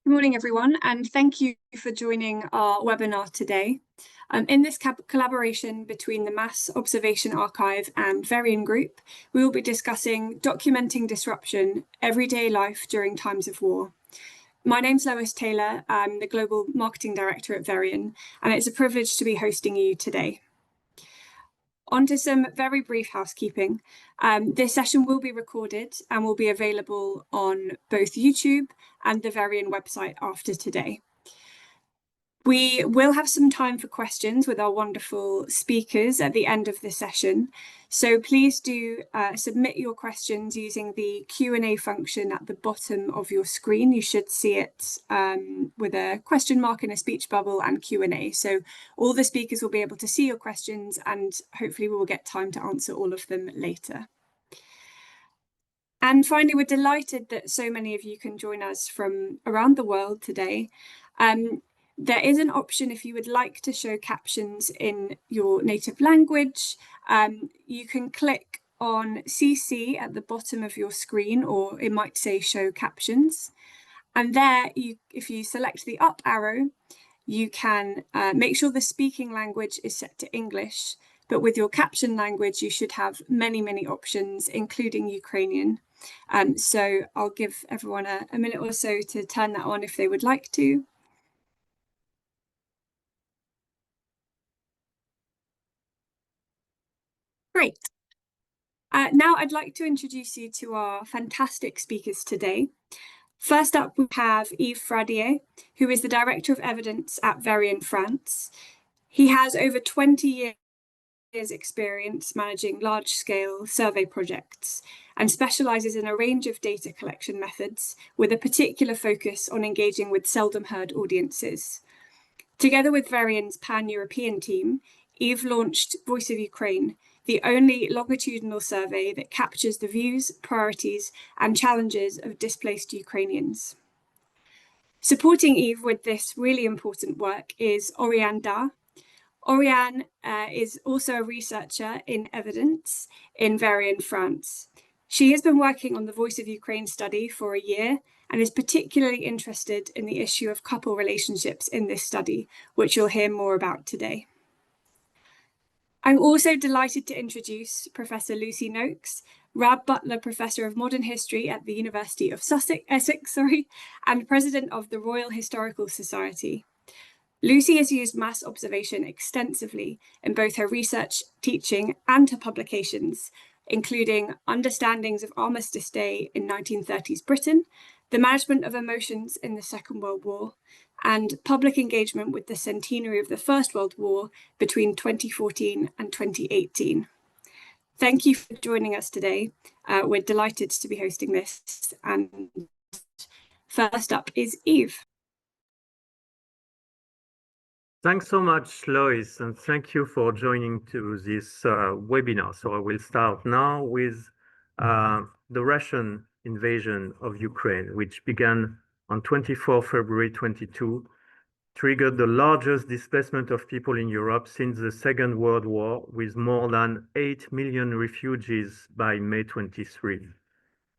Good morning, everyone, and thank you for joining our webinar today. In this collaboration between the Mass Observation Archive and Verian Group, we will be discussing documenting disruption, everyday life during times of war. My name's Lois Taylor. I'm the Global Marketing Director at Verian, and it's a privilege to be hosting you today. On to some very brief housekeeping. This session will be recorded and will be available on both YouTube and the Verian website after today. We will have some time for questions with our wonderful speakers at the end of the session. So please do submit your questions using the Q&A function at the bottom of your screen. You should see it with a question mark in a speech bubble and Q&A. So all the speakers will be able to see your questions, and hopefully we will get time to answer all of them later. And finally, we're delighted that so many of you can join us from around the world today. There is an option if you would like to show captions in your native language. You can click on CC at the bottom of your screen, or it might say show captions. And there, if you select the up arrow, you can make sure the speaking language is set to English. But with your caption language, you should have many, many options, including Ukrainian. So I'll give everyone a minute or so to turn that on if they would like to. Great. Now I'd like to introduce you to our fantastic speakers today. First up, we have Yves Fradier, who is the Director of Evidence at Verian France. He has over 20 years experience managing large-scale survey projects and specializes in a range of data collection methods with a particular focus on engaging with seldom heard audiences. Together with Verian's pan-European team, Yves launched Voice of Ukraine, the only longitudinal survey that captures the views, priorities, and challenges of displaced Ukrainians. Supporting Yves with this really important work is Oriane Da. Oriane is also a researcher in evidence in Verian France. She has been working on the Voice of Ukraine study for a year and is particularly interested in the issue of couple relationships in this study, which you'll hear more about today. I'm also delighted to introduce Professor Lucy Noakes, Rab Butler Professor of Modern History at the University of Essex, and President of the Royal Historical Society. Lucy has used mass observation extensively in both her research, teaching, and her publications, including Understandings of Armistice Day in 1930s Britain, the management of emotions in the Second World War, and public engagement with the centenary of the First World War between 2014 and 2018. Thank you for joining us today. We're delighted to be hosting this. And first up is Yves. Thanks so much, Lois, and thank you for joining to this webinar. So I will start now with the Russian invasion of Ukraine, which began on 24 February 22, triggered the largest displacement of people in Europe since the Second World War, with more than 8 million refugees by May 23.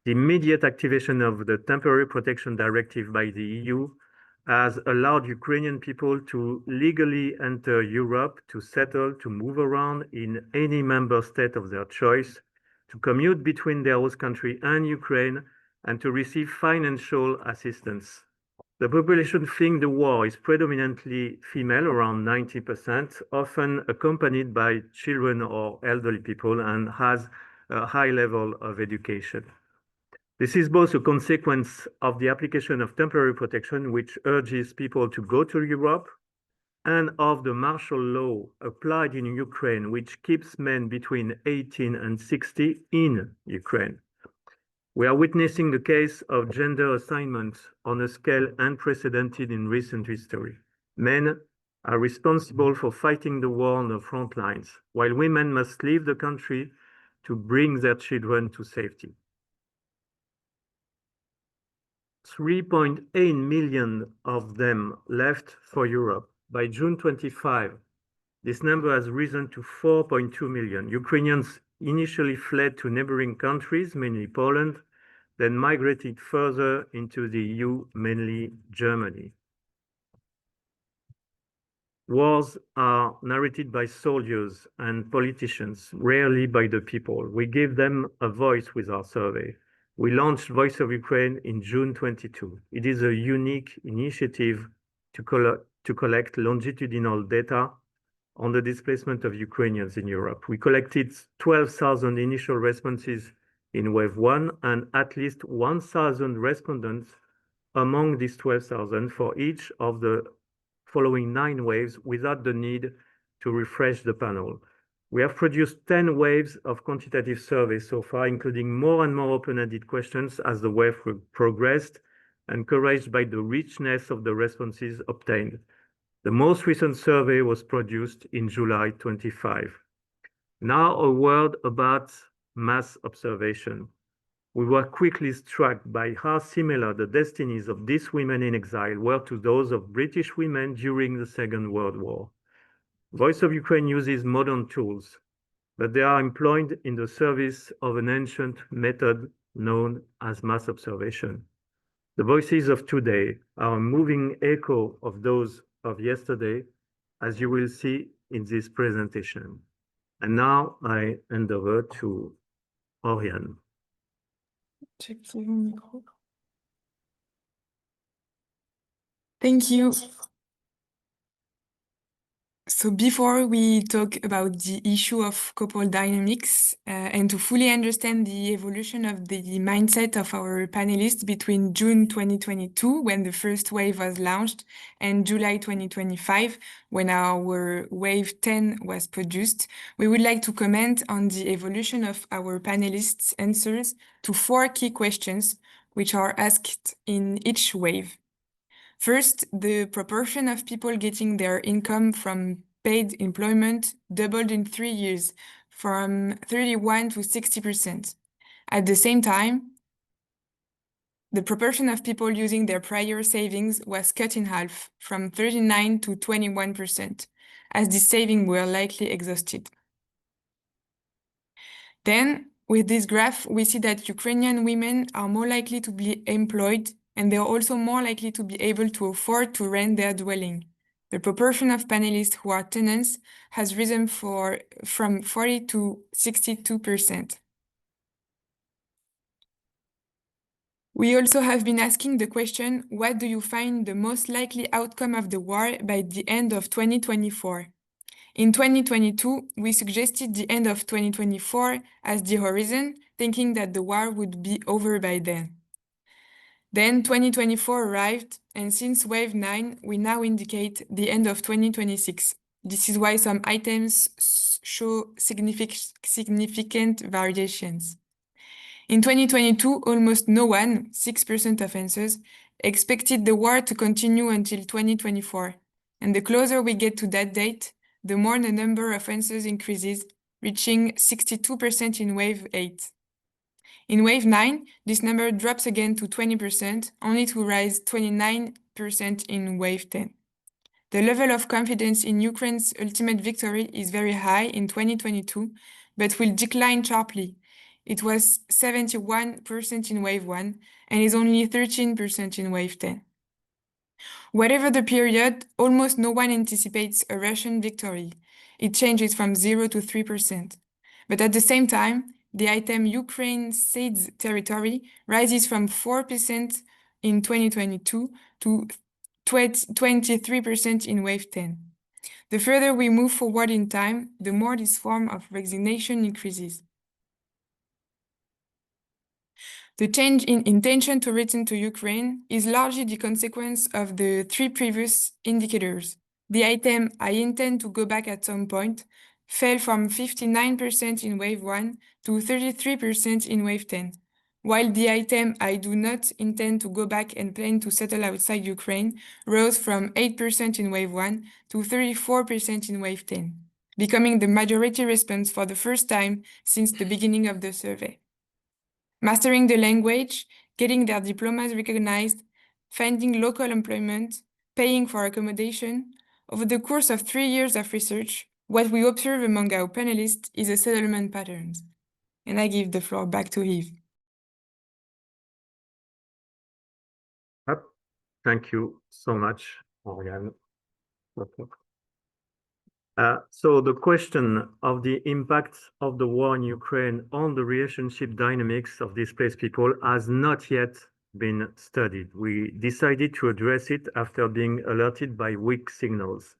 The immediate activation of the Temporary Protection Directive by the EU has allowed Ukrainian people to legally enter Europe, to settle, to move around in any member state of their choice, to commute between their host country and Ukraine, and to receive financial assistance. The population fleeing the war is predominantly female, around 90%, often accompanied by children or elderly people, and has a high level of education. This is both a consequence of the application of temporary protection, which urges people to go to Europe, and of the martial law applied in Ukraine, which keeps men between 18 and 60 in Ukraine. We are witnessing the case of gender assignment on a scale unprecedented in recent history. Men are responsible for fighting the war on the front lines, while women must leave the country to bring their children to safety. 3.8 million of them left for Europe. By June 25, this number has risen to 4.2 million. Ukrainians initially fled to neighboring countries, mainly Poland, then migrated further into the EU, mainly Germany. Wars are narrated by soldiers and politicians, rarely by the people. We give them a voice with our survey. We launched Voice of Ukraine in June 22. It is a unique initiative to collect longitudinal data on the displacement of Ukrainians in Europe. We collected 12,000 initial responses in wave one and at least 1,000 respondents among these 12,000 for each of the following 9 waves without the need to refresh the panel. We have produced 10 waves of quantitative surveys so far, including more and more open-ended questions as the wave progressed, encouraged by the richness of the responses obtained. The most recent survey was produced in July 25. Now a word about mass observation. We were quickly struck by how similar the destinies of these women in exile were to those of British women during the Second World War. Voice of Ukraine uses modern tools, but they are employed in the service of an ancient method known as mass observation. The voices of today are a moving echo of those of yesterday, as you will see in this presentation. And now I hand over to Oriane. Check the micro. Thank you. So before we talk about the issue of couple dynamics and to fully understand the evolution of the mindset of our panelists between June 2022, when the first wave was launched, and July 2025, when our wave 10 was produced, we would like to comment on the evolution of our panelists' answers to 4 key questions, which are asked in each wave. First, the proportion of people getting their income from paid employment doubled in 3 years, from 31 to 60%. At the same time, the proportion of people using their prior savings was cut in half, from 39 to 21%, as these savings were likely exhausted. Then, with this graph, we see that Ukrainian women are more likely to be employed, and they are also more likely to be able to afford to rent their dwelling. The proportion of panelists who are tenants has risen from 40 to 62%. We also have been asking the question, what do you find the most likely outcome of the war by the end of 2024? In 2022, we suggested the end of 2024 as the horizon, thinking that the war would be over by then. Then 2024 arrived, and since wave 9, we now indicate the end of 2026. This is why some items show significant variations. In 2022, almost no one, 6% of answers, expected the war to continue until 2024. And the closer we get to that date, the more the number of answers increases, reaching 62% in wave 8. In wave 9, this number drops again to 20%, only to rise 29% in wave 10. The level of confidence in Ukraine's ultimate victory is very high in 2022, but will decline sharply. It was 71% in wave 1 and is only 13% in wave 10. Whatever the period, almost no one anticipates a Russian victory. It changes from 0 to 3%. But at the same time, the item Ukraine cedes territory rises from 4% in 2022 to 23% in wave 10. The further we move forward in time, the more this form of resignation increases. The change in intention to return to Ukraine is largely the consequence of the 3 previous indicators. The item I intend to go back at some point fell from 59% in wave 1 to 33% in wave 10, while the item I do not intend to go back and plan to settle outside Ukraine rose from 8% in wave 1 to 34% in wave 10, becoming the majority response for the first time since the beginning of the survey. Mastering the language, getting their diplomas recognized, finding local employment, paying for accommodation. Over the course of 3 years of research, what we observe among our panelists is a settlement pattern. And I give the floor back to Yves. Thank you so much, Morgan. So the question of the impact of the war in Ukraine on the relationship dynamics of displaced people has not yet been studied. We decided to address it after being alerted by weak signals.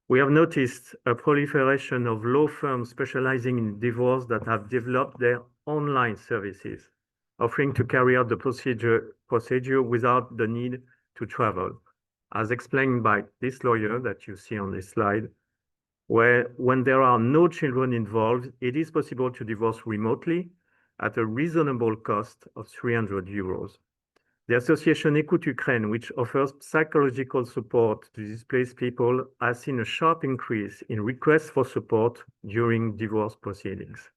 We have noticed a proliferation of law firms specializing in divorce that have developed their online services, offering to carry out the procedure without the need to travel. As explained by this lawyer that you see on this slide, where when there are no children involved, it is possible to divorce remotely at a reasonable cost of 300 euros. The association Écoute Ukraine, which offers psychological support to displaced people, has seen a sharp increase in requests for support during divorce proceedings.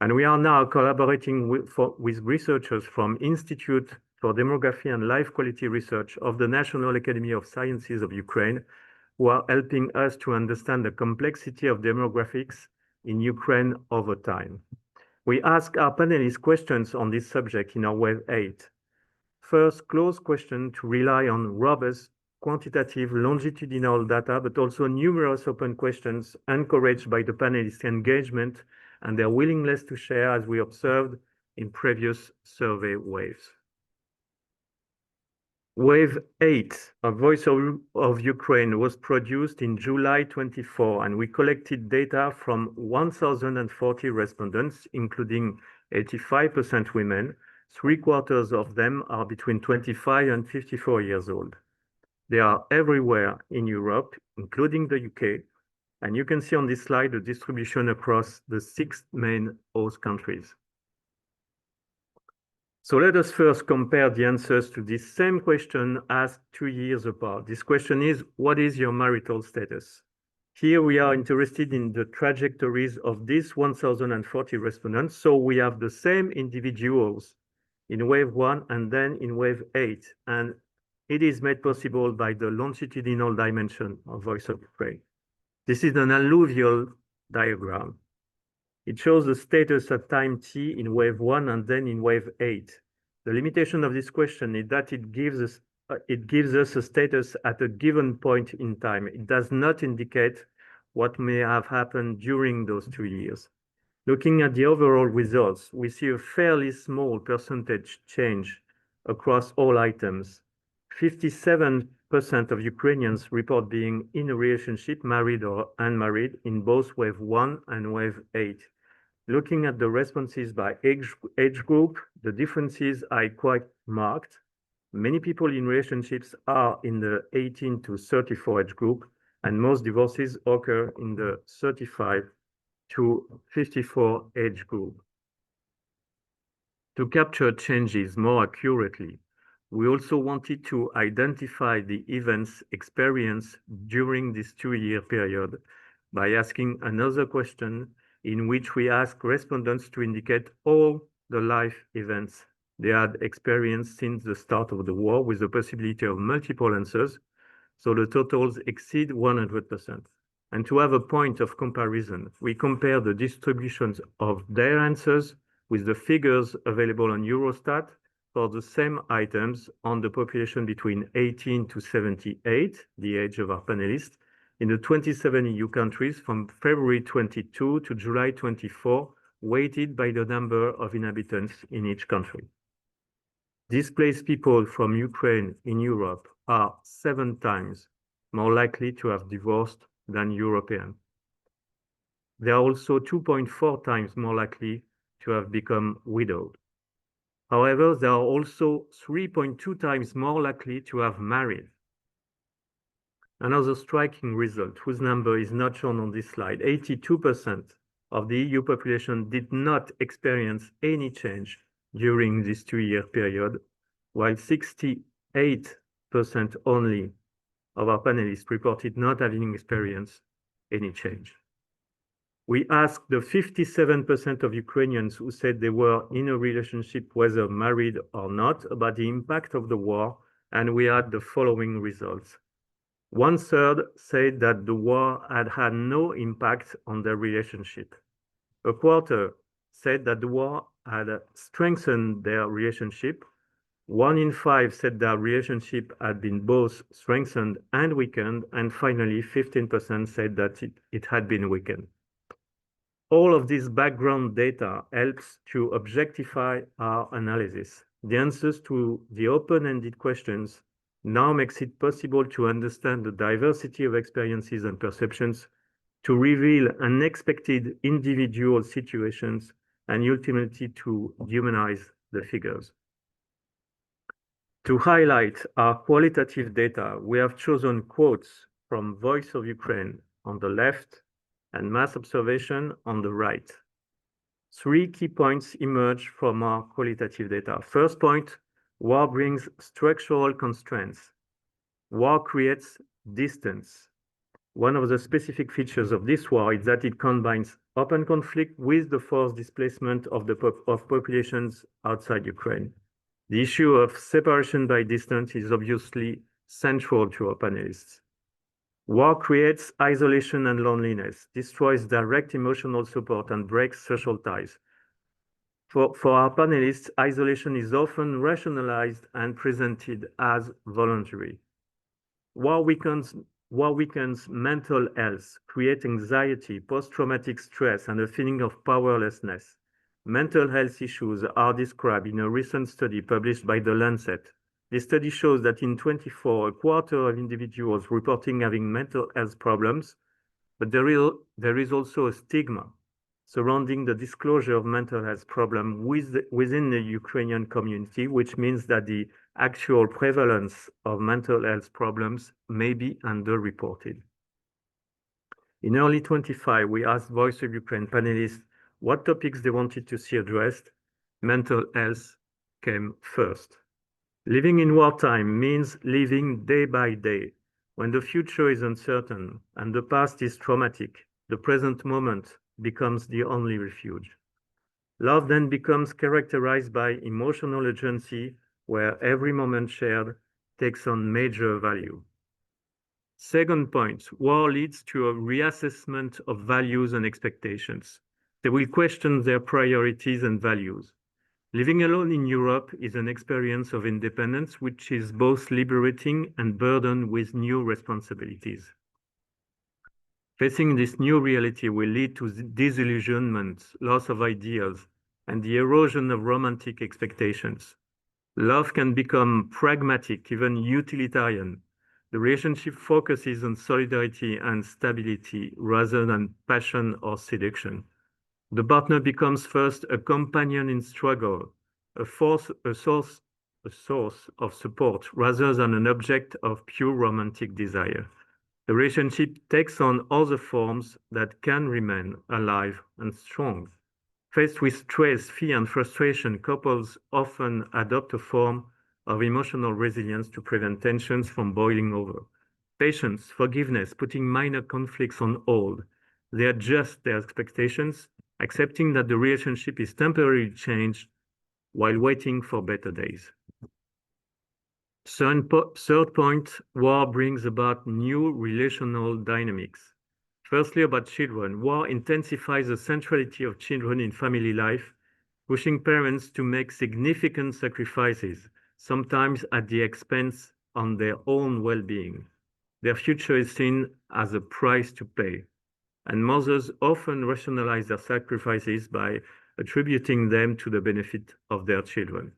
And we are now collaborating with researchers from Institute for Demography and Life Quality Research of the National Academy of Sciences of Ukraine, who are helping us to understand the complexity of demographics in Ukraine over time. We ask our panelists questions on this subject in our Wave 8. First, close question to rely on robust, quantitative, longitudinal data, but also numerous open questions encouraged by the panelists' engagement and their willingness to share, as we observed in previous survey waves. Wave 8, A Voice of Ukraine, was produced in July 24, and we collected data from 1,040 respondents, including 85% women. 3/4 of them are between 25 and 54 years old. They are everywhere in Europe, including the UK, and you can see on this slide the distribution across the 6 main host countries. So let us first compare the answers to this same question asked 2 years apart. This question is, what is your marital status? Here we are interested in the trajectories of these 1,040 respondents. So we have the same individuals in wave 1 and then in wave 8. And it is made possible by the longitudinal dimension of Voice of Ukraine. This is an alluvial diagram. It shows the status at time t in wave 1 and then in wave 8. The limitation of this question is that it gives us a status at a given point in time. It does not indicate what may have happened during those 2 years. Looking at the overall results, we see a fairly small percentage change across all items. 57% of Ukrainians report being in a relationship, married or unmarried, in both wave 1 and wave 8. Looking at the responses by age group, the differences are quite marked. Many people in relationships are in the 18 to 34 age group, and most divorces occur in the 35 to 54 age group. To capture changes more accurately, we also wanted to identify the events experienced during this 2-year period by asking another question in which we ask respondents to indicate all the life events they had experienced since the start of the war, with the possibility of multiple answers, so the totals exceed 100%. And to have a point of comparison, we compare the distributions of their answers with the figures available on Eurostat for the same items on the population between 18 to 78, the age of our panelists, in the 27 EU countries from February 22 to July 24, weighted by the number of inhabitants in each country. Displaced people from Ukraine in Europe are 7 times more likely to have divorced than European. They are also 2.4 times more likely to have become widowed. However, they are also 3.2 times more likely to have married. Another striking result, whose number is not shown on this slide, 82% of the EU population did not experience any change during this 2-year period, while 68% only of our panelists reported not having experienced any change. We asked the 57% of Ukrainians who said they were in a relationship, whether married or not, about the impact of the war, and we had the following results. 1/3 said that the war had had no impact on their relationship. 1/4 said that the war had strengthened their relationship, 1 in 5 said their relationship had been both strengthened and weakened, and finally 15% said that it had been weakened. All of this background data helps to objectify our analysis. The answers to the open-ended questions now makes it possible to understand the diversity of experiences and perceptions, to reveal unexpected individual situations, and ultimately to humanize the figures. To highlight our qualitative data, we have chosen quotes from Voice of Ukraine on the left and mass observation on the right. 3 key points emerge from our qualitative data. First point, war brings structural constraints. War creates distance. One of the specific features of this war is that it combines open conflict with the forced displacement of populations outside Ukraine. The issue of separation by distance is obviously central to our panelists. War creates isolation and loneliness, destroys direct emotional support, and breaks social ties. For our panelists, isolation is often rationalized and presented as voluntary. War weakens mental health, creates anxiety, post-traumatic stress, and a feeling of powerlessness. Mental health issues are described in a recent study published by The Lancet. This study shows that in 2024, a quarter of individuals reporting having mental health problems, but there is also a stigma surrounding the disclosure of mental health problem within the Ukrainian community, which means that the actual prevalence of mental health problems may be underreported. In early 25, we asked Voice of Ukraine panelists what topics they wanted to see addressed. Mental health came first. Living in wartime means living day by day. When the future is uncertain and the past is traumatic, the present moment becomes the only refuge. Love then becomes characterized by emotional urgency, where every moment shared takes on major value. Second point, war leads to a reassessment of values and expectations. They will question their priorities and values. Living alone in Europe is an experience of independence, which is both liberating and burdened with new responsibilities. Facing this new reality will lead to disillusionment, loss of ideals, and the erosion of romantic expectations. Love can become pragmatic, even utilitarian. The relationship focuses on solidarity and stability rather than passion or seduction. The partner becomes first a companion in struggle, a source of support rather than an object of pure romantic desire. The relationship takes on other forms that can remain alive and strong. Faced with stress, fear, and frustration, couples often adopt a form of emotional resilience to prevent tensions from boiling over. Patience, forgiveness, putting minor conflicts on hold. They adjust their expectations, accepting that the relationship is temporarily changed while waiting for better days. Third point, war brings about new relational dynamics. Firstly, about children. War intensifies the centrality of children in family life, pushing parents to make significant sacrifices, sometimes at the expense of their own well-being. Their future is seen as a price to pay, and mothers often rationalize their sacrifices by attributing them to the benefit of their children.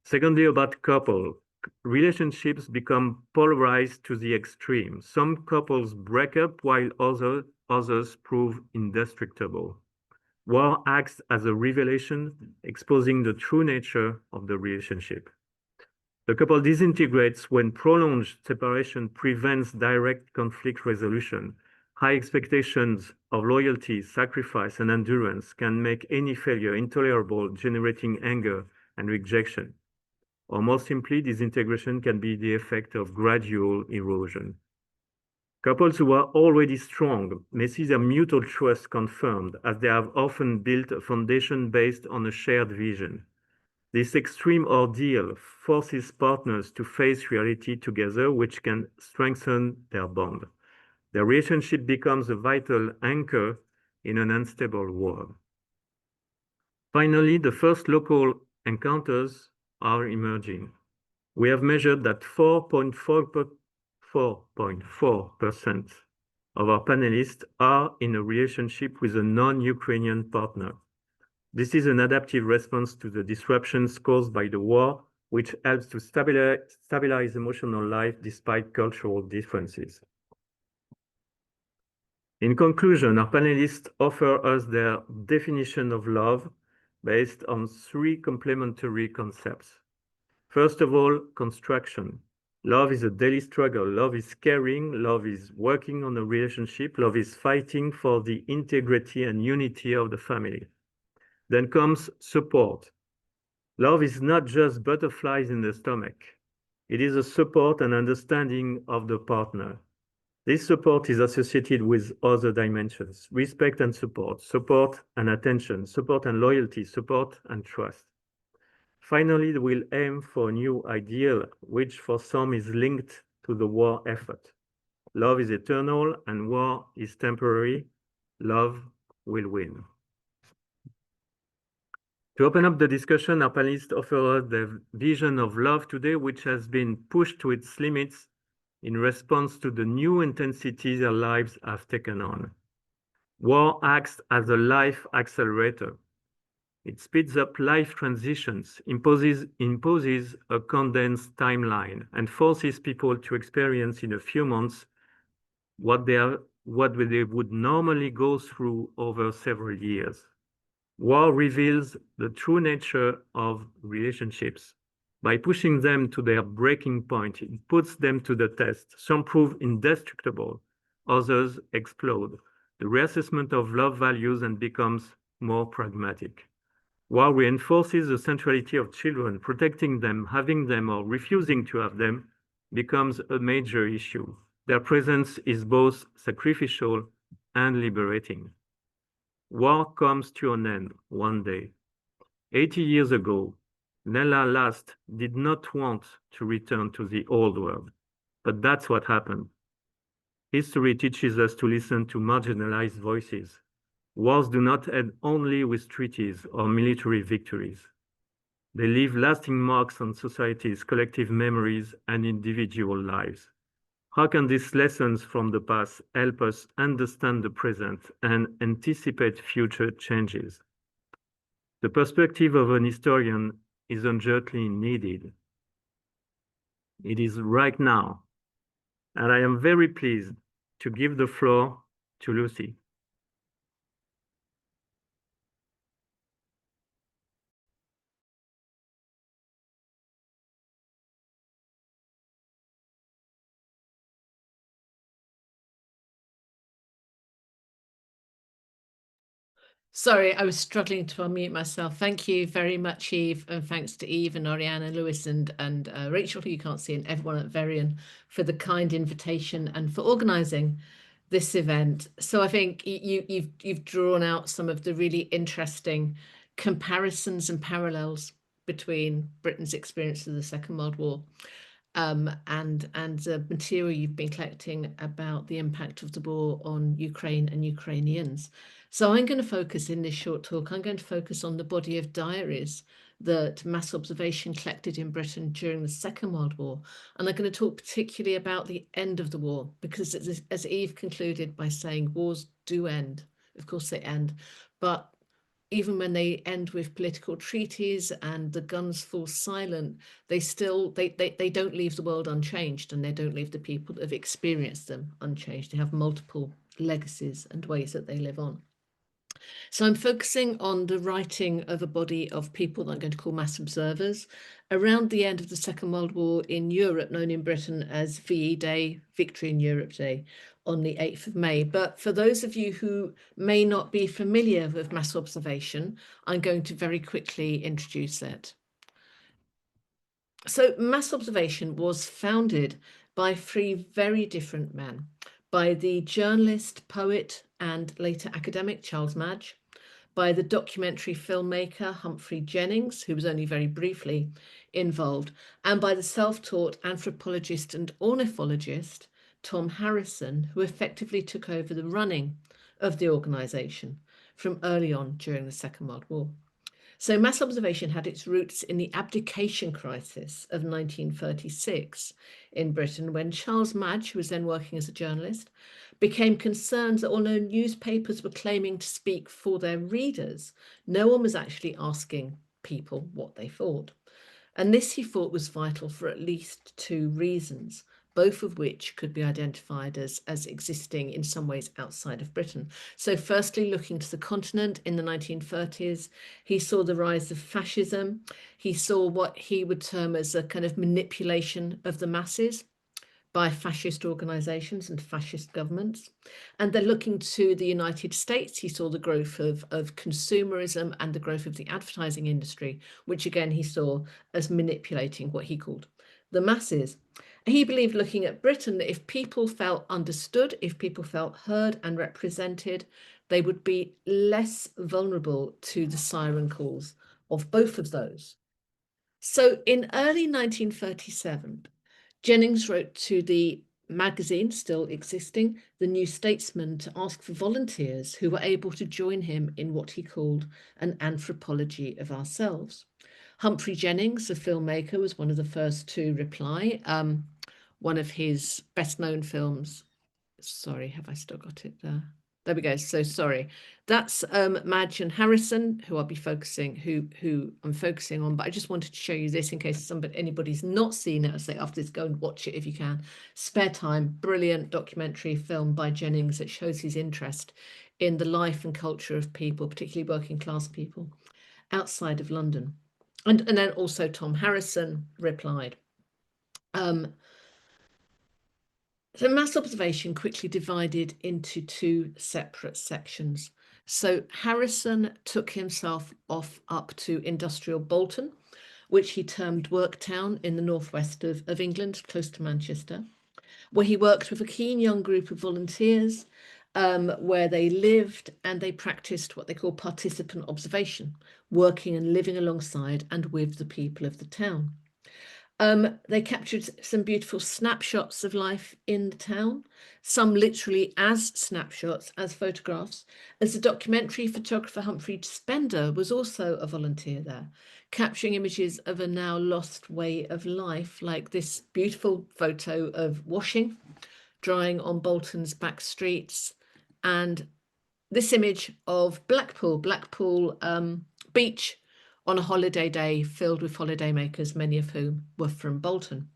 Secondly, about couple. Relationships become polarized to the extreme. Some couples break up while others prove indestructible. War acts as a revelation, exposing the true nature of the relationship. The couple disintegrates when prolonged separation prevents direct conflict resolution. High expectations of loyalty, sacrifice, and endurance can make any failure intolerable, generating anger and rejection. Or more simply, disintegration can be the effect of gradual erosion. Couples who are already strong may see their mutual trust confirmed, as they have often built a foundation based on a shared vision. This extreme ordeal forces partners to face reality together, which can strengthen their bond. Their relationship becomes a vital anchor in an unstable world. Finally, the first local encounters are emerging. We have measured that 4.4% of our panelists are in a relationship with a non-Ukrainian partner. This is an adaptive response to the disruptions caused by the war, which helps to stabilize emotional life despite cultural differences. In conclusion, our panelists offer us their definition of love based on three complementary concepts. First of all, construction. Love is a daily struggle. Love is caring. Love is working on a relationship. Love is fighting for the integrity and unity of the family. Then comes support. Love is not just butterflies in the stomach. It is a support and understanding of the partner. This support is associated with other dimensions: respect and support, support and attention, support and loyalty, support and trust. Finally, we'll aim for a new ideal, which for some is linked to the war effort. Love is eternal and war is temporary. Love will win. To open up the discussion, our panelists offer us their vision of love today, which has been pushed to its limits in response to the new intensity their lives have taken on. War acts as a life accelerator. It speeds up life transitions, imposes a condensed timeline, and forces people to experience in a few months what they would normally go through over several years. War reveals the true nature of relationships. By pushing them to their breaking point, it puts them to the test. Some prove indestructible, others explode. The reassessment of love values and becomes more pragmatic. War reinforces the centrality of children. Protecting them, having them, or refusing to have them becomes a major issue. Their presence is both sacrificial and liberating. War comes to an end one day. 80 years ago, Nella Last did not want to return to the old world, but that's what happened. History teaches us to listen to marginalized voices. Wars do not end only with treaties or military victories. They leave lasting marks on societies, collective memories, and individual lives. How can these lessons from the past help us understand the present and anticipate future changes? The perspective of an historian is urgently needed. It is right now, and I am very pleased to give the floor to Lucy. Sorry, I was struggling to unmute myself. Thank you very much, Eve, and thanks to Eve and Oriana, Lewis, and Rachel, who you can't see, and everyone at Verian for the kind invitation and for organising this event. So I think you've drawn out some of the really interesting comparisons and parallels between Britain's experience of the Second World War and the material you've been collecting about the impact of the war on Ukraine and Ukrainians. So I'm going to focus in this short talk, I'm going to focus on the body of diaries that mass observation collected in Britain during the Second World War. And I'm going to talk particularly about the end of the war, because as Eve concluded by saying, wars do end. Of course they end, but even when they end with political treaties and the guns fall silent, they don't leave the world unchanged, and they don't leave the people that have experienced them unchanged. They have multiple legacies and ways that they live on. So I'm focusing on the writing of a body of people that I'm going to call mass observers around the end of the Second World War in Europe, known in Britain as VE Day, Victory in Europe Day, on the 8th of May. But for those of you who may not be familiar with mass observation, I'm going to very quickly introduce it. So mass observation was founded by three very different men, by the journalist, poet, and later academic Charles Madge, by the documentary filmmaker Humphrey Jennings, who was only very briefly involved, and by the self-taught anthropologist and ornithologist Tom Harrison, who effectively took over the running of the organisation from early on during the Second World War. So mass observation had its roots in the abdication crisis of 1936 in Britain, when Charles Madge, who was then working as a journalist, became concerned that although newspapers were claiming to speak for their readers, no one was actually asking people what they thought. And this, he thought, was vital for at least two reasons, both of which could be identified as existing in some ways outside of Britain. So firstly, looking to the continent in the 1930s, he saw the rise of fascism. He saw what he would term as a kind of manipulation of the masses by fascist organizations and fascist governments. And then looking to the United States, he saw the growth of consumerism and the growth of the advertising industry, which again he saw as manipulating what he called the masses. He believed, looking at Britain, that if people felt understood, if people felt heard and represented, they would be less vulnerable to the siren calls of both of those. So in early 1937, Jennings wrote to the magazine, still existing, The New Statesman, to ask for volunteers who were able to join him in what he called an anthropology of ourselves. Humphrey Jennings, the filmmaker, was one of the first to reply. One of his best-known films, sorry, have I still got it there? There we go. So sorry. That's Madge and Harrison, who I'll be focusing, who I'm focusing on. But I just wanted to show you this in case anybody's not seen it. I say after this, go and watch it if you can. Spare Time, brilliant documentary film by Jennings that shows his interest in the life and culture of people, particularly working class people, outside of London. And then also Tom Harrison replied. So mass observation quickly divided into two separate sections. So Harrison took himself off up to industrial Bolton, which he termed Worktown in the northwest of England, close to Manchester, where he worked with a keen young group of volunteers, where they lived and they practiced what they call participant observation, working and living alongside and with the people of the town. They captured some beautiful snapshots of life in the town, some literally as snapshots, as photographs, as the documentary photographer Humphrey Spender was also a volunteer there, capturing images of a now lost way of life, like this beautiful photo of washing, drying on Bolton's back streets, and this image of Blackpool beach, on a holiday day filled with holidaymakers, many of whom were from Bolton.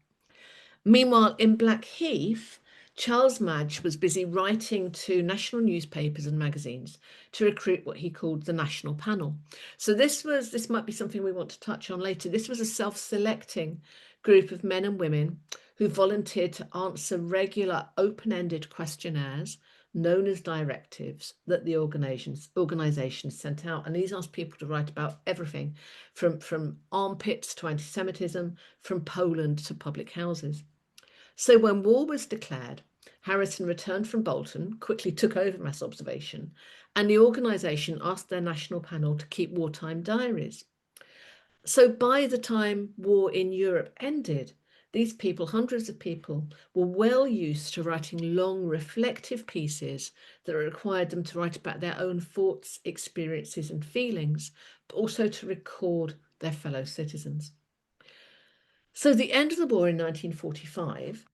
Meanwhile, in Blackheath, Charles Madge was busy writing to national newspapers and magazines to recruit what he called the National Panel. So this might be something we want to touch on later. This was a self-selecting group of men and women who volunteered to answer regular open-ended questionnaires known as directives that the organizations sent out. And these asked people to write about everything from armpits to anti-Semitism, from Poland to public houses. So when war was declared, Harrison returned from Bolton, quickly took over mass observation, and the organization asked their national panel to keep wartime diaries. So by the time war in Europe ended, these people, hundreds of people, were well used to writing long, reflective pieces that required them to write about their own thoughts, experiences, and feelings, but also to record their fellow citizens. So the end of the war in 1945,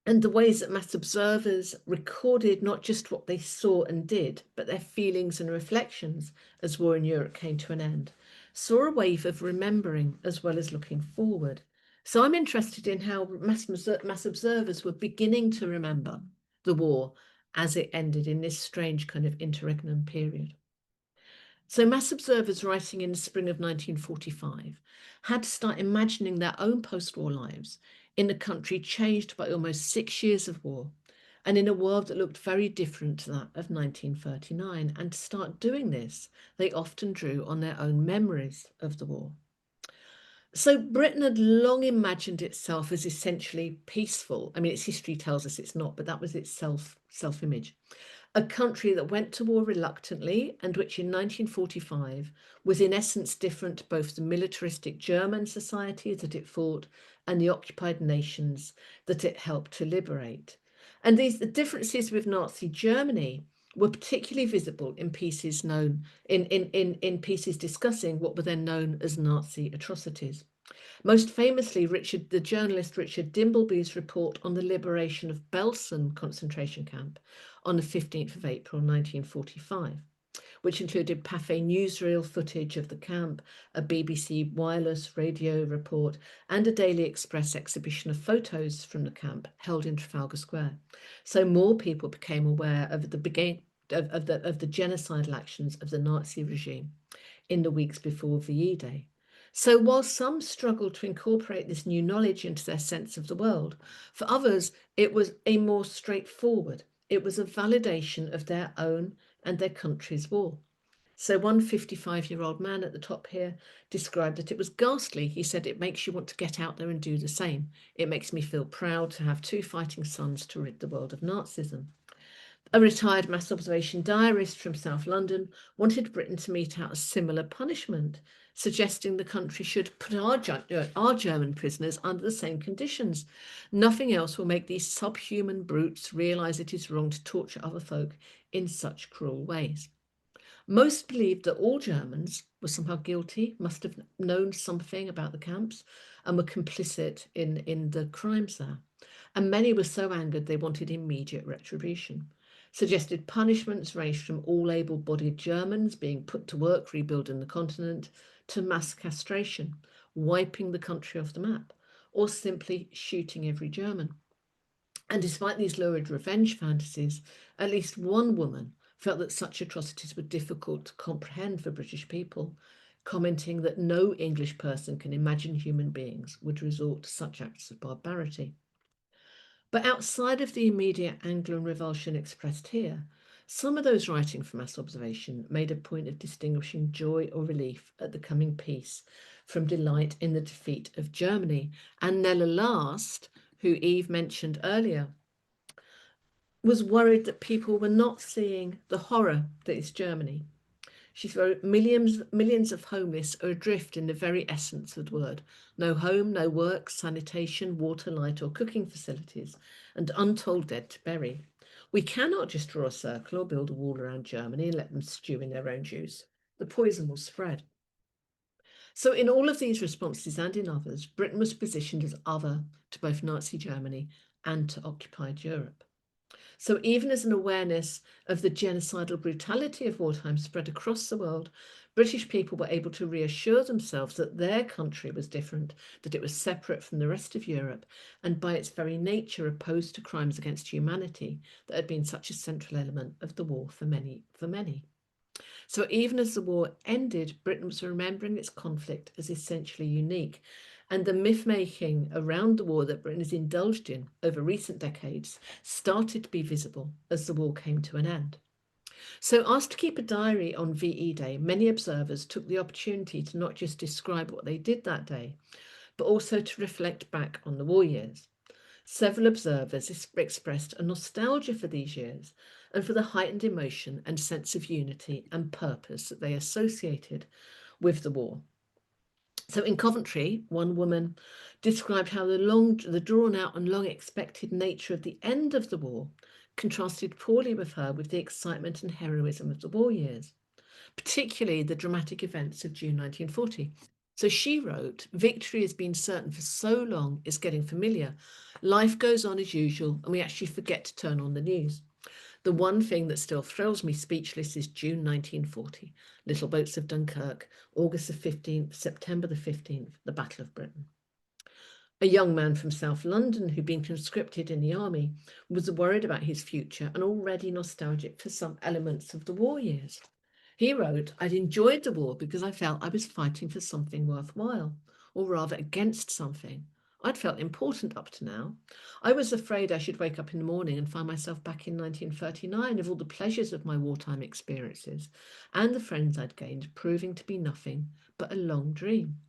and the ways that mass observers recorded not just what they saw and did, but their feelings and reflections as war in Europe came to an end, saw a wave of remembering as well as looking forward. So I'm interested in how mass observers were beginning to remember the war as it ended in this strange kind of interregnum period. So mass observers writing in the spring of 1945 had to start imagining their own post-war lives in a country changed by almost 6 years of war, and in a world that looked very different to that of 1939. And to start doing this, they often drew on their own memories of the war. So Britain had long imagined itself as essentially peaceful. I mean, its history tells us it's not, but that was its self-image. A country that went to war reluctantly, and which in 1945 was in essence different to both the militaristic German society that it fought and the occupied nations that it helped to liberate. And the differences with Nazi Germany were particularly visible in pieces known in pieces discussing what were then known as Nazi atrocities. Most famously, the journalist Richard Dimbleby's report on the liberation of Belsen concentration camp on the 15th of April 1945, which included Pathé newsreel footage of the camp, a BBC wireless radio report, and a Daily Express exhibition of photos from the camp held in Trafalgar Square. So more people became aware of the genocidal actions of the Nazi regime in the weeks before VE Day. So while some struggled to incorporate this new knowledge into their sense of the world, for others it was a more straightforward. It was a validation of their own and their country's war. So one 55-year-old man at the top here described that it was ghastly. He said, "It makes you want to get out there and do the same. It makes me feel proud to have 2 fighting sons to rid the world of Nazism." A retired mass observation diarist from South London wanted Britain to mete out a similar punishment, suggesting the country should put our German prisoners under the same conditions. Nothing else will make these subhuman brutes realise it is wrong to torture other folk in such cruel ways. Most believed that all Germans were somehow guilty, must have known something about the camps, and were complicit in the crimes there. And many were so angered they wanted immediate retribution. Suggested punishments ranged from all able-bodied Germans being put to work rebuilding the continent to mass castration, wiping the country off the map, or simply shooting every German. And despite these lurid revenge fantasies, at least one woman felt that such atrocities were difficult to comprehend for British people, commenting that no English person can imagine human beings would resort to such acts of barbarity. But outside of the immediate anger and revulsion expressed here, some of those writing for mass observation made a point of distinguishing joy or relief at the coming peace from delight in the defeat of Germany. And Nella Last, who Eve mentioned earlier, was worried that people were not seeing the horror that is Germany. She wrote, millions of homeless are adrift in the very essence of the word. No home, no work, sanitation, water, light or cooking facilities, and untold dead to bury. We cannot just draw a circle or build a wall around Germany and let them stew in their own juice. The poison will spread. So in all of these responses and in others, Britain was positioned as other to both Nazi Germany and to occupied Europe. So even as an awareness of the genocidal brutality of wartime spread across the world, British people were able to reassure themselves that their country was different, that it was separate from the rest of Europe, and by its very nature opposed to crimes against humanity that had been such a central element of the war for many. So even as the war ended, Britain was remembering its conflict as essentially unique. And the myth-making around the war that Britain has indulged in over recent decades started to be visible as the war came to an end. So asked to keep a diary on VE Day, many observers took the opportunity to not just describe what they did that day, but also to reflect back on the war years. Several observers expressed a nostalgia for these years and for the heightened emotion and sense of unity and purpose that they associated with the war. So in Coventry, one woman described how the drawn out and long expected nature of the end of the war contrasted poorly with her with the excitement and heroism of the war years, particularly the dramatic events of June 1940. So she wrote, "Victory has been certain for so long, it's getting familiar. Life goes on as usual and we actually forget to turn on the news. The one thing that still thrills me speechless is June 1940, Little Boats of Dunkirk, August the 15th, September the 15th, the Battle of Britain." A young man from South London who'd been conscripted in the army was worried about his future and already nostalgic for some elements of the war years. He wrote, "I'd enjoyed the war because I felt I was fighting for something worthwhile, or rather against something. I'd felt important up to now. I was afraid I should wake up in the morning and find myself back in 1939 of all the pleasures of my wartime experiences and the friends I'd gained proving to be nothing but a long dream."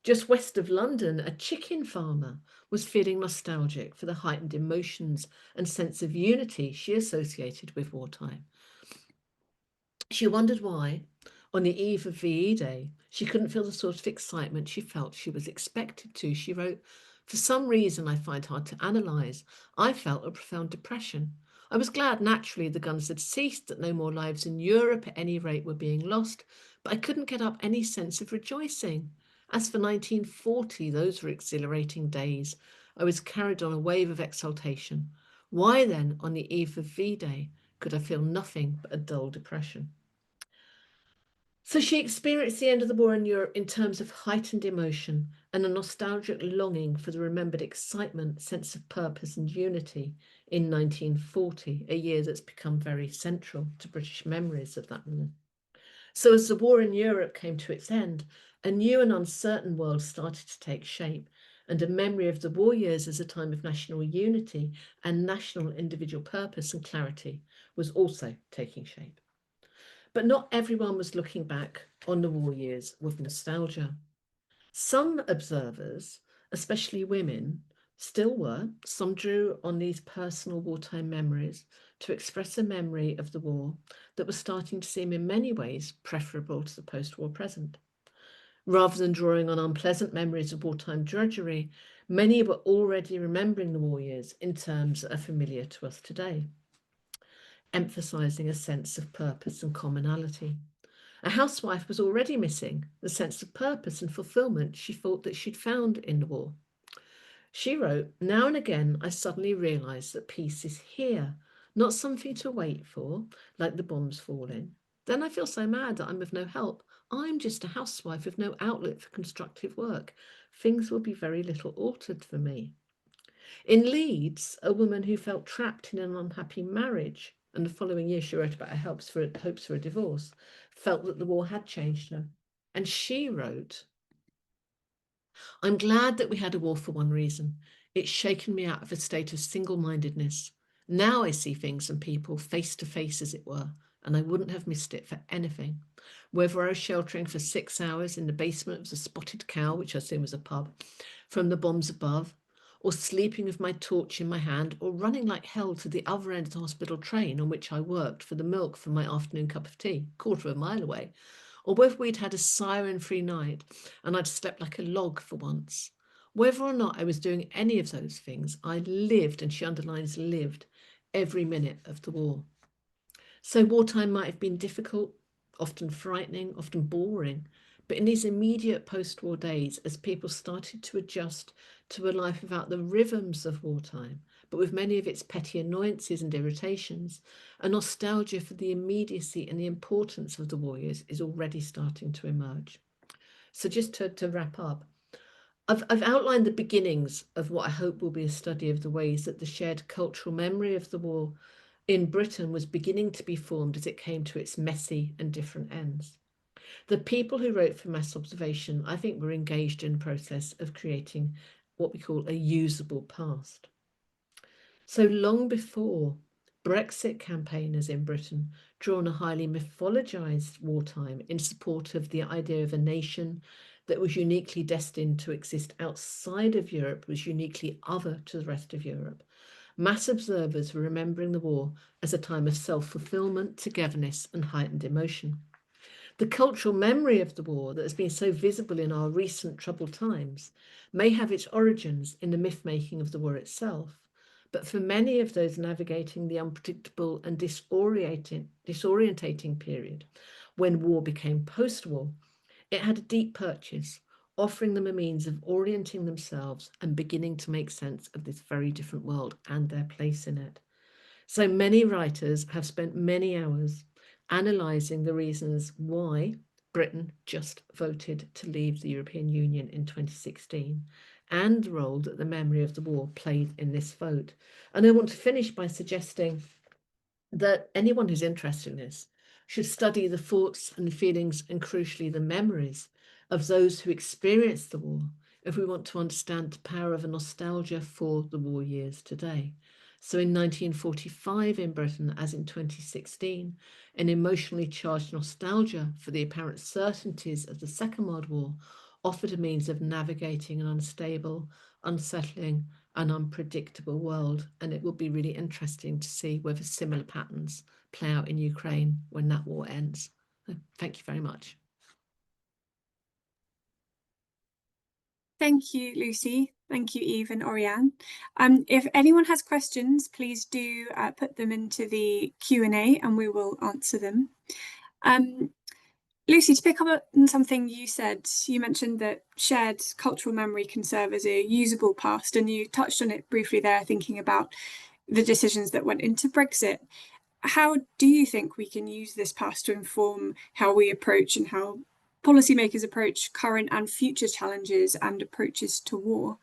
Just west of London, a chicken farmer was feeling nostalgic for the heightened emotions and sense of unity she associated with wartime. She wondered why, on the eve of VE Day, she couldn't feel the sort of excitement she felt she was expected to. She wrote, "For some reason I find hard to analyse, I felt a profound depression. I was glad, naturally, the guns had ceased, that no more lives in Europe at any rate were being lost, but I couldn't get up any sense of rejoicing. As for 1940, those were exhilarating days. I was carried on a wave of exultation. Why then, on the eve of V-Day, could I feel nothing but a dull depression? So she experienced the end of the war in Europe in terms of heightened emotion and a nostalgic longing for the remembered excitement, sense of purpose and unity in 1940, a year that's become very central to British memories of that war. So as the war in Europe came to its end, a new and uncertain world started to take shape, and a memory of the war years as a time of national unity and national individual purpose and clarity was also taking shape. But not everyone was looking back on the war years with nostalgia. Some observers, especially women, still were. Some drew on these personal wartime memories to express a memory of the war that was starting to seem in many ways preferable to the post-war present. Rather than drawing on unpleasant memories of wartime drudgery, many were already remembering the war years in terms that are familiar to us today, emphasizing a sense of purpose and commonality. A housewife was already missing the sense of purpose and fulfillment she thought that she'd found in the war. She wrote, "Now and again, I suddenly realize that peace is here, not something to wait for, like the bombs falling. Then I feel so mad that I'm of no help. I'm just a housewife with no outlet for constructive work. Things will be very little altered for me." In Leeds, a woman who felt trapped in an unhappy marriage, and the following year she wrote about her hopes for a divorce, felt that the war had changed her. And she wrote, "I'm glad that we had a war for one reason. It's shaken me out of a state of single-mindedness. Now I see things and people face to face, as it were, and I wouldn't have missed it for anything. Whether I was sheltering for 6 hours in the basement of the Spotted Cow, which I assume was a pub, from the bombs above, or sleeping with my torch in my hand, or running like hell to the other end of the hospital train on which I worked for the milk for my afternoon cup of tea, quarter of a mile away, or whether we'd had a siren-free night and I'd slept like a log for once. Whether or not I was doing any of those things, I lived," and she underlines lived, "every minute of the war." So wartime might have been difficult, often frightening, often boring, but in these immediate post-war days, as people started to adjust to a life without the rhythms of wartime, but with many of its petty annoyances and irritations, a nostalgia for the immediacy and the importance of the war years is already starting to emerge. So just to wrap up, I've outlined the beginnings of what I hope will be a study of the ways that the shared cultural memory of the war in Britain was beginning to be formed as it came to its messy and different ends. The people who wrote for mass observation, I think, were engaged in the process of creating what we call a usable past. So long before Brexit campaigners in Britain drew on a highly mythologized wartime in support of the idea of a nation that was uniquely destined to exist outside of Europe, was uniquely other to the rest of Europe, mass observers were remembering the war as a time of self-fulfillment, togetherness, and heightened emotion. The cultural memory of the war that has been so visible in our recent troubled times may have its origins in the myth-making of the war itself, but for many of those navigating the unpredictable and disorientating period when war became post-war, it had a deep purchase, offering them a means of orienting themselves and beginning to make sense of this very different world and their place in it. So many writers have spent many hours analysing the reasons why Britain just voted to leave the European Union in 2016 and the role that the memory of the war played in this vote. And I want to finish by suggesting that anyone who's interested in this should study the thoughts and feelings and, crucially, the memories of those who experienced the war if we want to understand the power of a nostalgia for the war years today. So in 1945 in Britain, as in 2016, an emotionally charged nostalgia for the apparent certainties of the Second World War offered a means of navigating an unstable, unsettling, an unpredictable world. And it will be really interesting to see whether similar patterns play out in Ukraine when that war ends. Thank you very much. Thank you, Lucy. Thank you, Eve and Oriane. If anyone has questions, please do put them into the Q&A and we will answer them. Lucy, to pick up on something you said, you mentioned that shared cultural memory can serve as a usable past, and you touched on it briefly there, thinking about the decisions that went into Brexit. How do you think we can use this past to inform how we approach and how policymakers approach current and future challenges and approaches to war?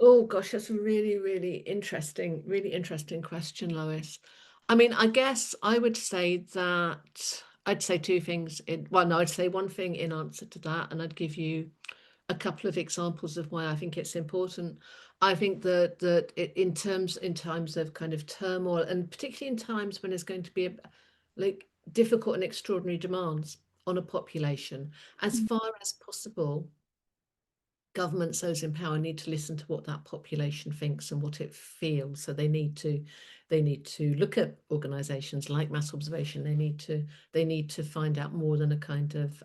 Oh gosh, that's a really interesting question, Lois. I mean, I guess I would say that I'd say two things I'd say one thing in answer to that, and I'd give you a couple of examples of why I think it's important. I think that in times of kind of turmoil, and particularly in times when there's going to be like difficult and extraordinary demands on a population, as far as possible, governments, those in power, need to listen to what that population thinks and what it feels. So they need to look at organizations like mass observation. They need to find out more than a kind of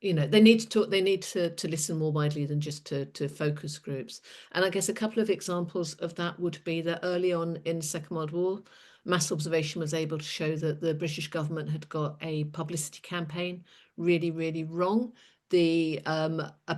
they need to talk, they need to listen more widely than just to focus groups. And I guess a couple of examples of that would be that early on in the Second World War, mass observation was able to show that the British government had got a publicity campaign really wrong. A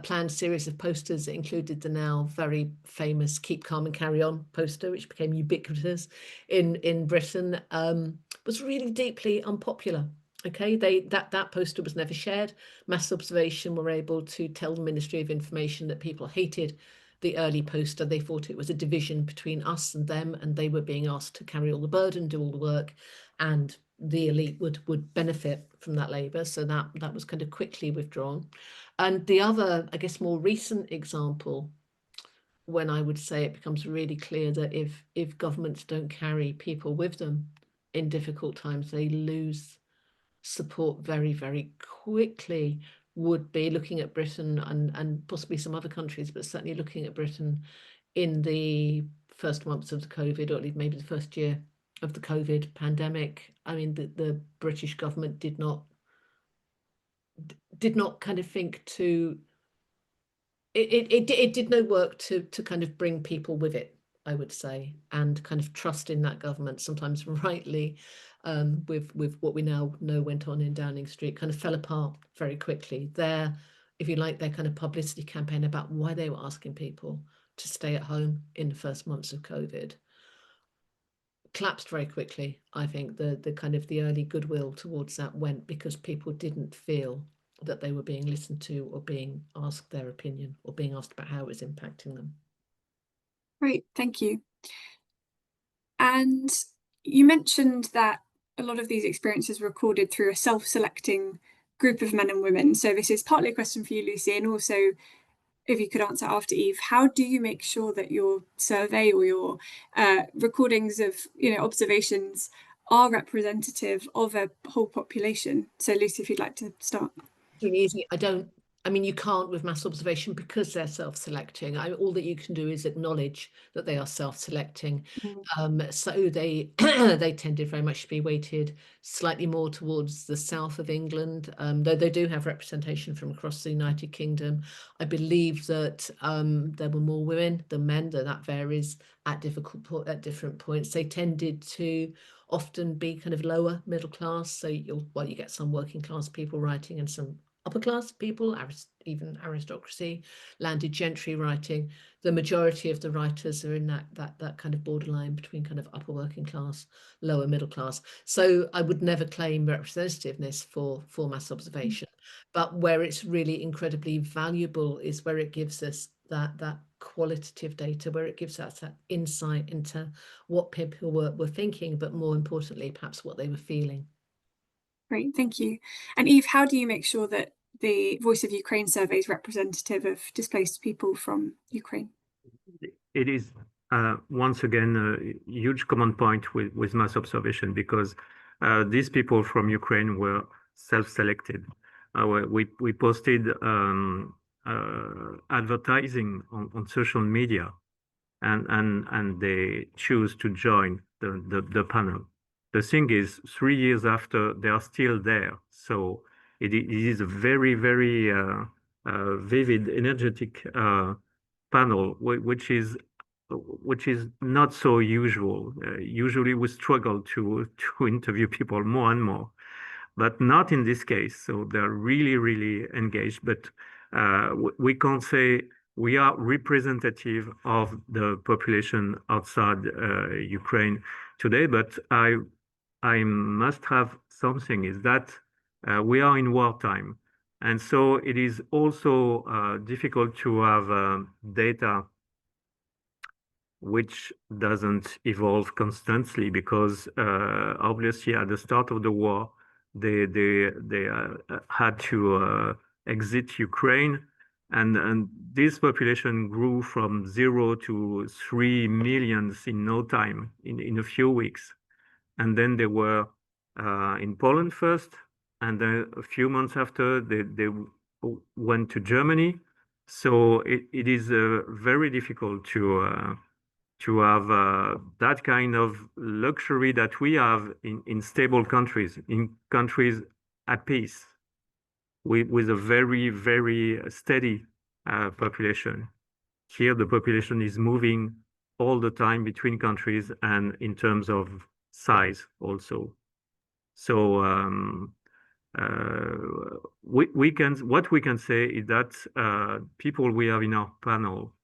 planned series of posters that included the now very famous "Keep Calm and Carry On" poster, which became ubiquitous in Britain, was really deeply unpopular. Okay, that poster was never shared. Mass observation were able to tell the Ministry of Information that people hated the early poster. They thought it was a division between us and them, and they were being asked to carry all the burden, do all the work, and the elite would benefit from that labour. So that was kind of quickly withdrawn. And the other, I guess, more recent example, when I would say it becomes really clear that if governments don't carry people with them in difficult times, they lose support very quickly, would be looking at Britain and possibly some other countries, but certainly looking at Britain in the first months of the COVID, or at least maybe the first year of the COVID pandemic. I mean, the British government did not kind of think to it did no work to kind of bring people with it, I would say, and kind of trust in that government, sometimes rightly, with what we now know went on in Downing Street, kind of fell apart very quickly. If you like, their kind of publicity campaign about why they were asking people to stay at home in the first months of COVID collapsed very quickly. I think the kind of the early goodwill towards that went because people didn't feel that they were being listened to or being asked their opinion or being asked about how it was impacting them. Great, thank you. And you mentioned that a lot of these experiences were recorded through a self-selecting group of men and women. So this is partly a question for you, Lucy, and also if you could answer after Eve, how do you make sure that your survey or your recordings of observations are representative of a whole population? So Lucy, if you'd like to start. It's really easy. I mean, you can't with mass observation because they're self-selecting. All that you can do is acknowledge that they are self-selecting. So they they tended very much to be weighted slightly more towards the south of England, though they do have representation from across the United Kingdom. I believe that there were more women than men, though that varies at different points. They tended to often be kind of lower middle class. So you get some working class people writing and some upper class people, even aristocracy, landed gentry writing. The majority of the writers are in that kind of borderline between kind of upper working class, lower middle class. So I would never claim representativeness for mass observation, but where it's really incredibly valuable is where it gives us that qualitative data, where it gives us that insight into what people were thinking, but more importantly, perhaps what they were feeling. Great, thank you. And Eve, how do you make sure that the Voice of Ukraine survey is representative of displaced people from Ukraine? It is once again a huge common point with mass observation, because these people from Ukraine were self-selected. We posted advertising on social media, and they choose to join the panel. The thing is, 3 years after, they are still there. So it is a very vivid, energetic panel, which is not so usual. Usually we struggle to interview people more and more, but not in this case. So they're really, really engaged. But we can't say we are representative of the population outside Ukraine today. But I must have something is that we are in wartime. And so it is also difficult to have data which doesn't evolve constantly because obviously at the start of the war, they had to exit Ukraine, and this population grew from 0 to 3 million in no time, in a few weeks. And then they were in Poland first, and then a few months after, they went to Germany. So it is very difficult to have that kind of luxury that we have in stable countries, in countries at peace, with a very, very steady population. Here, the population is moving all the time between countries and in terms of size also. So what we can say is that people we have in our panel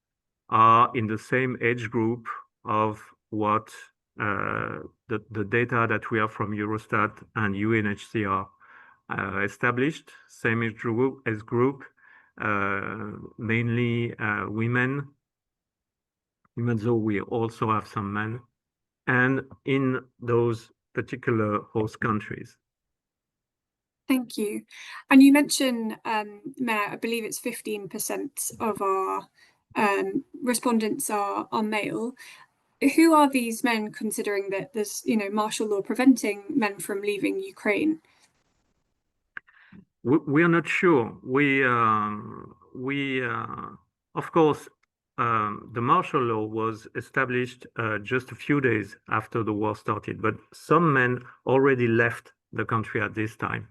are in the same age group of what the data that we have from Eurostat and UNHCR established, same age group, mainly women, even though we also have some men, and in those particular host countries. Thank you. And you mentioned, Mayor, I believe it's 15% of our respondents are male. Who are these men, considering that there's, martial law preventing men from leaving Ukraine? We are not sure. Of course, the martial law was established just a few days after the war started, but some men already left the country at this time.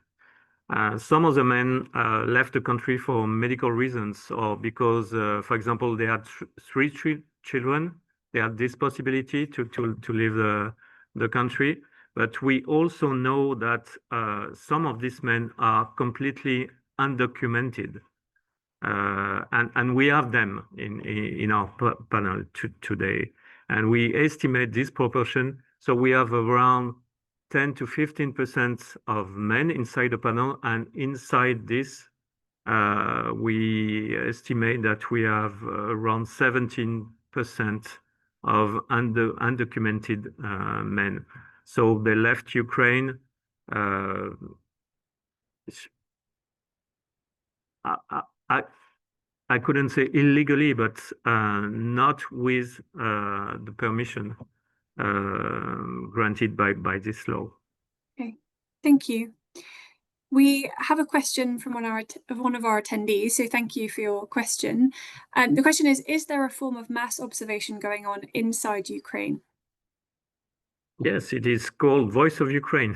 Some of the men left the country for medical reasons, or because, for example, they had three children. They had this possibility to leave the country. But we also know that some of these men are completely undocumented. And we have them in our panel today. And we estimate this proportion. So we have around 10 to 15% of men inside the panel, and inside this, we estimate that we have around 17% of undocumented men. So they left Ukraine. I couldn't say illegally, but not with the permission granted by this law. Okay, thank you. We have a question from one of our attendees, so thank you for your question. The question is there a form of mass observation going on inside Ukraine? Yes, it is called Voice of Ukraine.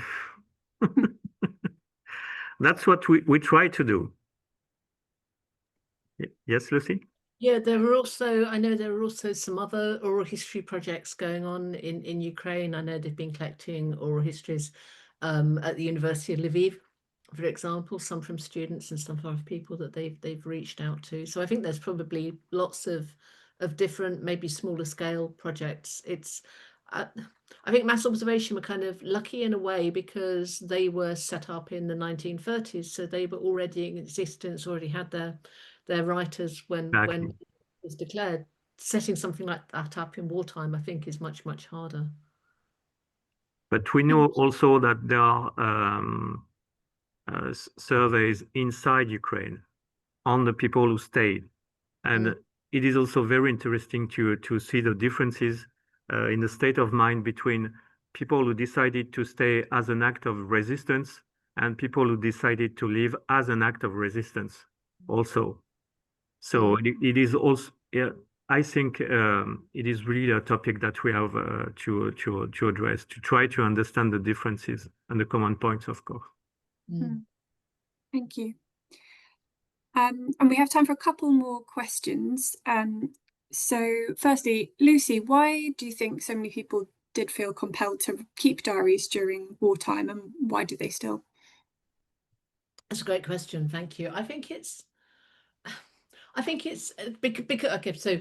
That's what we try to do. Yes, Lucy? Yeah, I know there are also some other oral history projects going on in Ukraine. I know they've been collecting oral histories at the University of Lviv, for example, some from students and some from people that they've reached out to. So I think there's probably lots of different, maybe smaller scale projects. I think mass observation were kind of lucky in a way because they were set up in the 1930s, so they were already in existence, already had their writers when it was declared. Setting something like that up in wartime, I think, is much, much harder. But we know also that there are surveys inside Ukraine on the people who stayed. And it is also very interesting to see the differences in the state of mind between people who decided to stay as an act of resistance and people who decided to leave as an act of resistance also. So it is also, I think it is really a topic that we have to address, to try to understand the differences and the common points, of course. Thank you. And we have time for a couple more questions. So firstly, Lucy, why do you think so many people did feel compelled to keep diaries during wartime, and why do they still? That's a great question. Thank you. I think it's because okay, so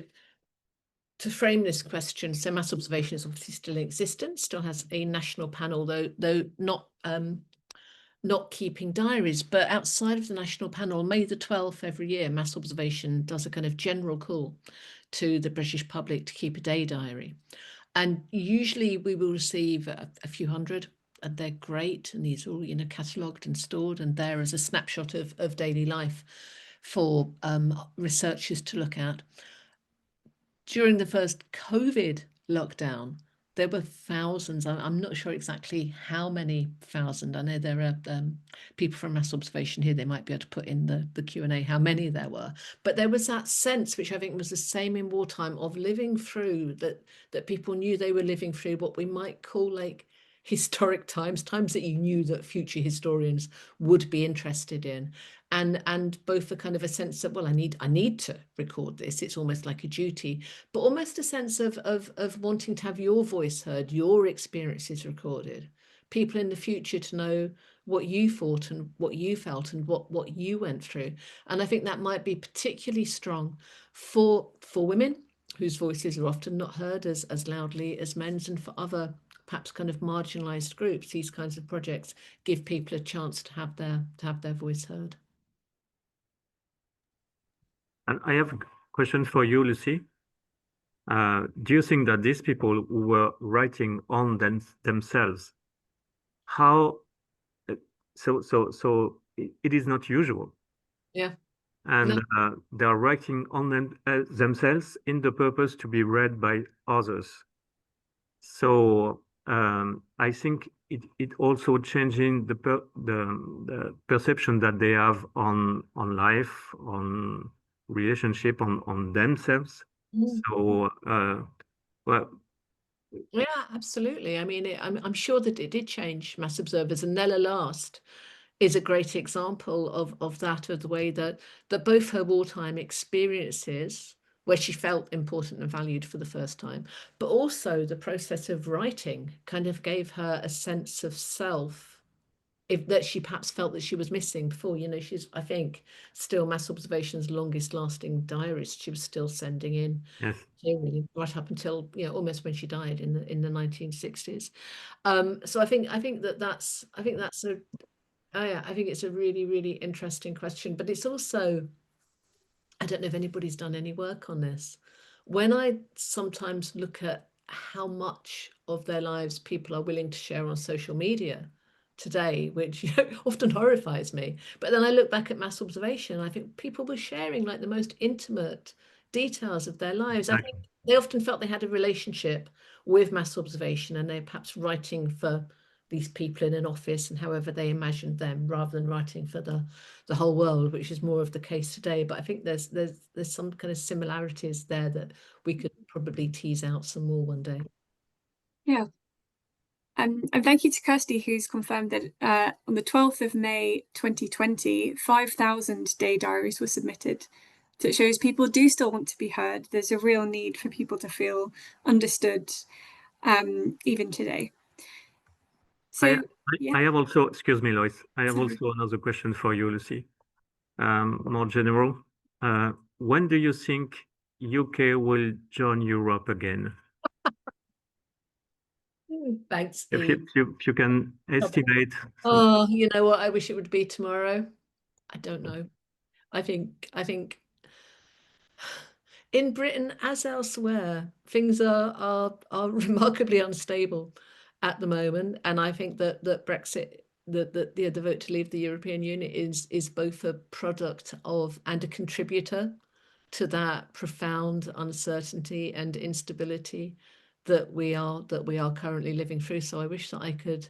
to frame this question, so mass observation is obviously still in existence, still has a national panel, though not keeping diaries, but outside of the national panel, May the 12th every year, mass observation does a kind of general call to the British public to keep a day diary. And usually we will receive a few hundred, and they're great. And these are all, catalogued and stored and there as a snapshot of daily life for researchers to look at. During the first COVID lockdown, there were thousands. I'm not sure exactly how many thousand. I know there are people from mass observation here. They might be able to put in the Q&A how many there were. But there was that sense, which I think was the same in wartime, of living through that people knew they were living through what we might call like historic times that you knew that future historians would be interested in. And both a kind of a sense that, well, I need to record this. It's almost like a duty, but almost a sense of wanting to have your voice heard, your experiences recorded, people in the future to know what you thought and what you felt and what you went through. And I think that might be particularly strong for women whose voices are often not heard as loudly as men's, and for other perhaps kind of marginalized groups. These kinds of projects give people a chance to have their voice heard. And I have a question for you, Lucy. Do you think that these people who were writing on themselves, how so it is not usual, Yeah. and No. they are writing on themselves in the purpose to be read by others. So I think it also changing the perception that they have on life, on relationship, on themselves. So well, Yeah, absolutely. I mean, I'm sure that it did change mass observers, and Nella Last is a great example of the way that both her wartime experiences, where she felt important and valued for the first time, but also the process of writing kind of gave her a sense of self, that she perhaps felt that she was missing before. She's, I think, still mass observation's longest lasting diarist. She was still sending in, yes. really, right up until almost when she died in the 1960s. So I think that's I think it's a really, really interesting question, but it's also, I don't know if anybody's done any work on this. When I sometimes look at how much of their lives people are willing to share on social media today, which often horrifies me, but then I look back at mass observation, I think people were sharing like the most intimate details of their lives. I think they often felt they had a relationship with mass observation, and they're perhaps writing for these people in an office and however they imagined them, rather than writing for the whole world, which is more of the case today. But I think there's some kind of similarities there that we could probably tease out some more one day. Yeah. And thank you to Kirsty, who's confirmed that on the 12th of May 2020, 5,000 day diaries were submitted. So it shows people do still want to be heard. There's a real need for people to feel understood, even today. So I have also, excuse me, Lois, I have also another question for you, Lucy. More general. When do you think UK will join Europe again? Thanks, Steve. If you can estimate. Oh, you know what? I wish it would be tomorrow. I don't know. I think in Britain, as elsewhere, things are remarkably unstable at the moment, and I think that Brexit, the vote to leave the European Union, is both a product of and a contributor to that profound uncertainty and instability that we are currently living through. So I wish that I could,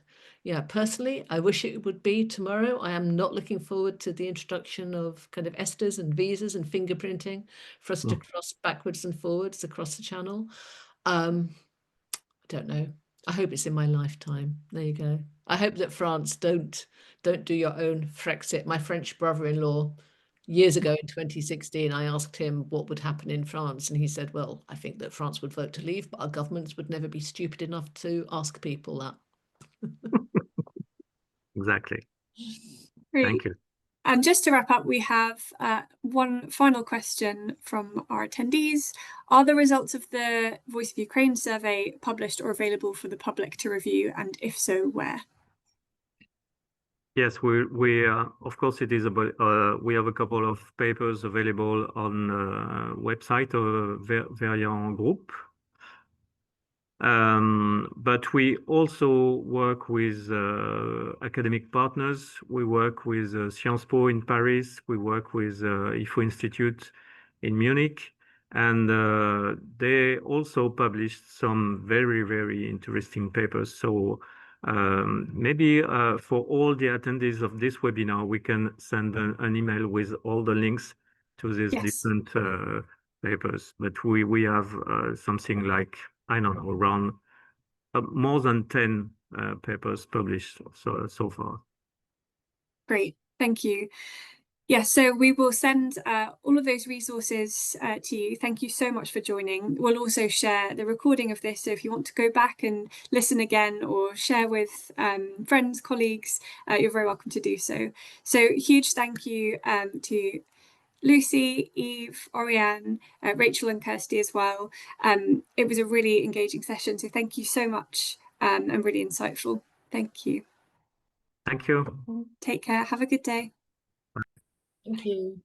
personally, I wish it would be tomorrow. I am not looking forward to the introduction of kind of ESTAs and visas and fingerprinting for us to cross backwards and forwards across the channel. I don't know. I hope it's in my lifetime. There you go. I hope that France don't do your own Frexit. My French brother-in-law years ago in 2016, I asked him what would happen in France, and he said, well, I think that France would vote to leave, but our governments would never be stupid enough to ask people that. Exactly. Great. Thank you. And just to wrap up, we have one final question from our attendees. Are the results of the Voice of Ukraine survey published or available for the public to review? And if so, where? Yes, we of course it is about we have a couple of papers available on website of Verian group. But we also work with academic partners. We work with Sciences Po in Paris. We work with IFO Institute in Munich. And they also published some very, very interesting papers. So maybe for all the attendees of this webinar, we can send an email with all the links to these different papers. But we have something like, I don't know, around more than 10 papers published so far. Great, thank you. Yes, so we will send all of those resources to you. Thank you so much for joining. We'll also share the recording of this, so if you want to go back and listen again or share with friends, colleagues, you're very welcome to do so. So huge thank you to Lucy, Eve, Oriane, Rachel and Kirsty as well. It was a really engaging session, so thank you so much and really insightful. Thank you. Thank you. Take care. Have a good day. Thank you.